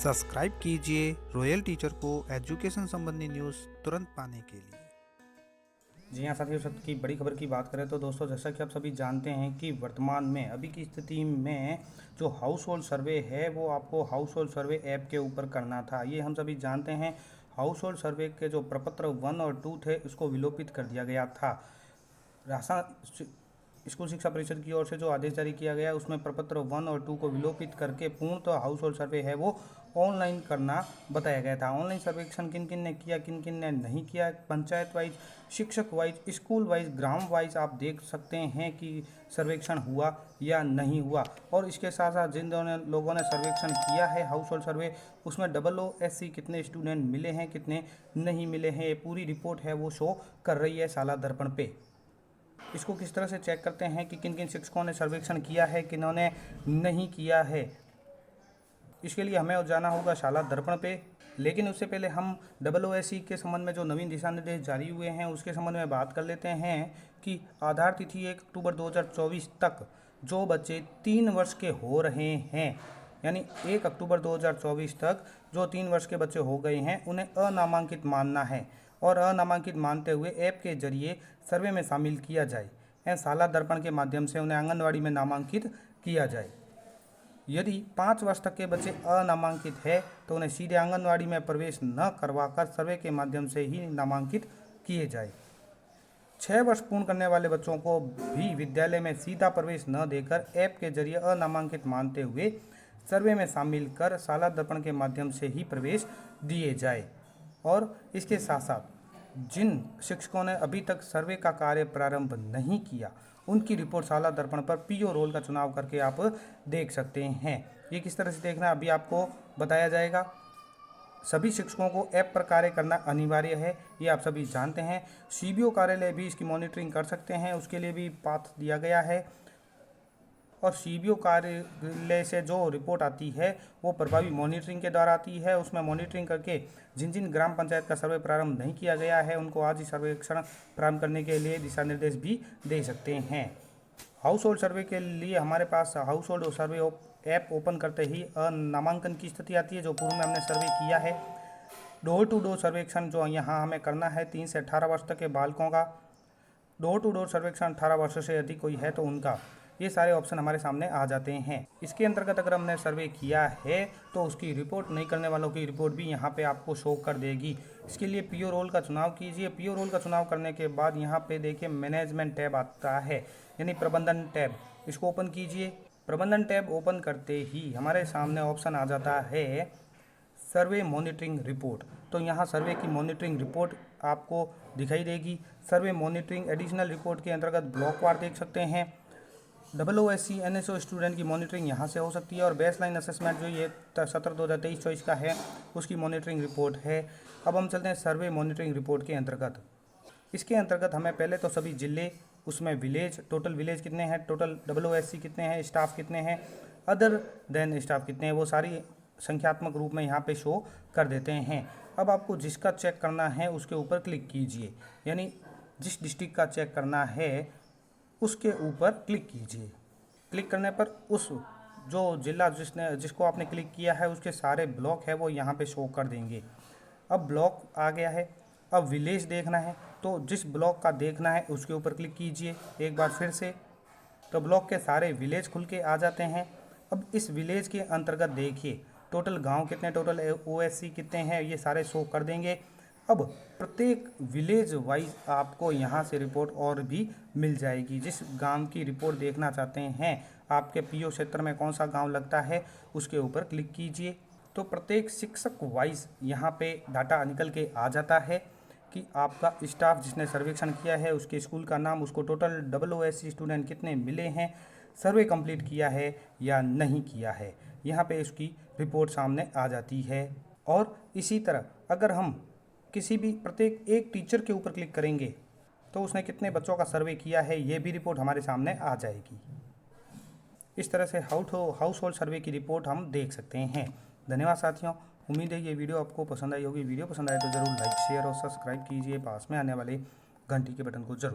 Subscribe कीजिए royal teacher को education संबंधी न्यूज़ तुरंत पाने के लिए। जी हाँ साथियों, सब की बड़ी खबर की बात करें तो दोस्तों, जैसा कि आप सभी जानते हैं कि वर्तमान में अभी की स्थिति में जो हाउस होल्ड सर्वे है वो आपको हाउस होल्ड सर्वे ऐप के ऊपर करना था। ये हम सभी जानते हैं। हाउस होल्ड सर्वे के जो प्रपत्र 1 और 2 थे उसको विलोपित कर दिया गया था। राजस्थान स्कूल शिक्षा परिषद की ओर से जो आदेश जारी किया गया उसमें प्रपत्र 1 और 2 को विलोपित करके पूर्णतः हाउस होल्ड सर्वे है वो ऑनलाइन करना बताया गया था। ऑनलाइन सर्वेक्षण किन किन ने किया, किन किन ने नहीं किया, पंचायत वाइज, शिक्षक वाइज, स्कूल वाइज, ग्राम वाइज आप देख सकते हैं कि सर्वेक्षण हुआ या नहीं हुआ। और इसके साथ साथ जिन लोगों ने सर्वेक्षण किया है हाउस होल्ड सर्वे, उसमें OOSC कितने स्टूडेंट मिले हैं, कितने नहीं मिले हैं, ये पूरी रिपोर्ट है वो शो कर रही है शाला दर्पण पे। इसको किस तरह से चेक करते हैं कि किन किन शिक्षकों ने सर्वेक्षण किया है, किन्होंने नहीं किया है, इसके लिए हमें जाना होगा शाला दर्पण पे। लेकिन उससे पहले हम OOSC के संबंध में जो नवीन दिशा निर्देश जारी हुए हैं उसके संबंध में बात कर लेते हैं कि आधार तिथि 1 अक्टूबर 2024 तक जो बच्चे 3 वर्ष के हो रहे हैं, यानी 1 अक्टूबर 2024 तक जो 3 वर्ष के बच्चे हो गए हैं उन्हें अनामांकित मानना है और अनामांकित मानते हुए ऐप के जरिए सर्वे में शामिल किया जाए एवं शाला दर्पण के माध्यम से उन्हें आंगनवाड़ी में नामांकित किया जाए। यदि 5 वर्ष तक के बच्चे अनामांकित है तो उन्हें सीधे आंगनवाड़ी में प्रवेश न करवाकर सर्वे के माध्यम से ही नामांकित किए जाए। 6 वर्ष पूर्ण करने वाले बच्चों को भी विद्यालय में सीधा प्रवेश न देकर ऐप के जरिए अनामांकित मानते हुए सर्वे में शामिल कर शाला दर्पण के माध्यम से ही प्रवेश दिए जाए। और इसके साथ साथ जिन शिक्षकों ने अभी तक सर्वे का कार्य प्रारंभ नहीं किया उनकी रिपोर्ट शाला दर्पण पर पीओ रोल का चुनाव करके आप देख सकते हैं। ये किस तरह से देखना अभी आपको बताया जाएगा। सभी शिक्षकों को ऐप पर कार्य करना अनिवार्य है, ये आप सभी जानते हैं। CBO कार्यालय भी इसकी मॉनिटरिंग कर सकते हैं, उसके लिए भी पाथ दिया गया है। और CBO कार्यालय से जो रिपोर्ट आती है वो प्रभावी मॉनिटरिंग के द्वारा आती है। उसमें मॉनिटरिंग करके जिन जिन ग्राम पंचायत का सर्वे प्रारंभ नहीं किया गया है उनको आज ही सर्वेक्षण प्रारंभ करने के लिए दिशा निर्देश भी दे सकते हैं। हाउस होल्ड सर्वे के लिए हमारे पास हाउस होल्ड सर्वे ऐप ओपन करते ही नामांकन की स्थिति आती है जो पूर्व में हमने सर्वे किया है। डोर टू डोर सर्वेक्षण जो यहाँ हमें करना है 3 से 18 वर्ष तक के बालकों का। डोर टू डोर सर्वेक्षण 18 वर्ष से अधिक कोई है तो उनका, ये सारे ऑप्शन हमारे सामने आ जाते हैं। इसके अंतर्गत अगर हमने सर्वे किया है तो उसकी रिपोर्ट नहीं करने वालों की रिपोर्ट भी यहाँ पे आपको शो कर देगी। इसके लिए पीओ रोल का चुनाव कीजिए। पीओ रोल का चुनाव करने के बाद यहाँ पे देखिए मैनेजमेंट टैब आता है, यानी प्रबंधन टैब, इसको ओपन कीजिए। प्रबंधन टैब ओपन करते ही हमारे सामने ऑप्शन आ जाता है सर्वे मॉनिटरिंग रिपोर्ट। तो यहाँ सर्वे की मॉनिटरिंग रिपोर्ट आपको दिखाई देगी। सर्वे मॉनिटरिंग एडिशनल रिपोर्ट के अंतर्गत ब्लॉकवार देख सकते हैं। OOSC NSO स्टूडेंट की मॉनिटरिंग यहाँ से हो सकती है और बेसलाइन असेसमेंट जो ये 17/2023-24 का है उसकी मॉनिटरिंग रिपोर्ट है। अब हम चलते हैं सर्वे मॉनिटरिंग रिपोर्ट के अंतर्गत। इसके अंतर्गत हमें पहले तो सभी जिले, उसमें विलेज, टोटल विलेज कितने हैं, टोटल OOSC कितने हैं, स्टाफ कितने हैं, अदर देन स्टाफ कितने हैं, वो सारी संख्यात्मक रूप में यहाँ पे शो कर देते हैं। अब आपको जिसका चेक करना है उसके ऊपर क्लिक कीजिए, यानी जिस डिस्ट्रिक्ट का चेक करना है उसके ऊपर क्लिक कीजिए। क्लिक करने पर उस जो जिला जिसको आपने क्लिक किया है उसके सारे ब्लॉक है वो यहाँ पे शो कर देंगे। अब ब्लॉक आ गया है। अब विलेज देखना है तो जिस ब्लॉक का देखना है उसके ऊपर क्लिक कीजिए एक बार फिर से, तो ब्लॉक के सारे विलेज खुल के आ जाते हैं। अब इस विलेज के अंतर्गत देखिए टोटल गांव कितने, टोटल OSC कितने हैं, ये सारे शो कर देंगे। अब प्रत्येक विलेज वाइज आपको यहाँ से रिपोर्ट और भी मिल जाएगी। जिस गांव की रिपोर्ट देखना चाहते हैं, आपके PO क्षेत्र में कौन सा गांव लगता है उसके ऊपर क्लिक कीजिए, तो प्रत्येक शिक्षक वाइज यहाँ पे डाटा निकल के आ जाता है कि आपका स्टाफ जिसने सर्वेक्षण किया है उसके स्कूल का नाम, उसको टोटल OOSC स्टूडेंट कितने मिले हैं, सर्वे कंप्लीट किया है या नहीं किया है, यहाँ पे उसकी रिपोर्ट सामने आ जाती है। और इसी तरह अगर हम किसी भी प्रत्येक एक टीचर के ऊपर क्लिक करेंगे तो उसने कितने बच्चों का सर्वे किया है ये भी रिपोर्ट हमारे सामने आ जाएगी। इस तरह से हाउस होल्ड सर्वे की रिपोर्ट हम देख सकते हैं। धन्यवाद साथियों, उम्मीद है ये वीडियो आपको पसंद आई होगी। वीडियो पसंद आए तो ज़रूर लाइक, शेयर और सब्सक्राइब कीजिए। पास में आने वाले घंटी के बटन को जरूर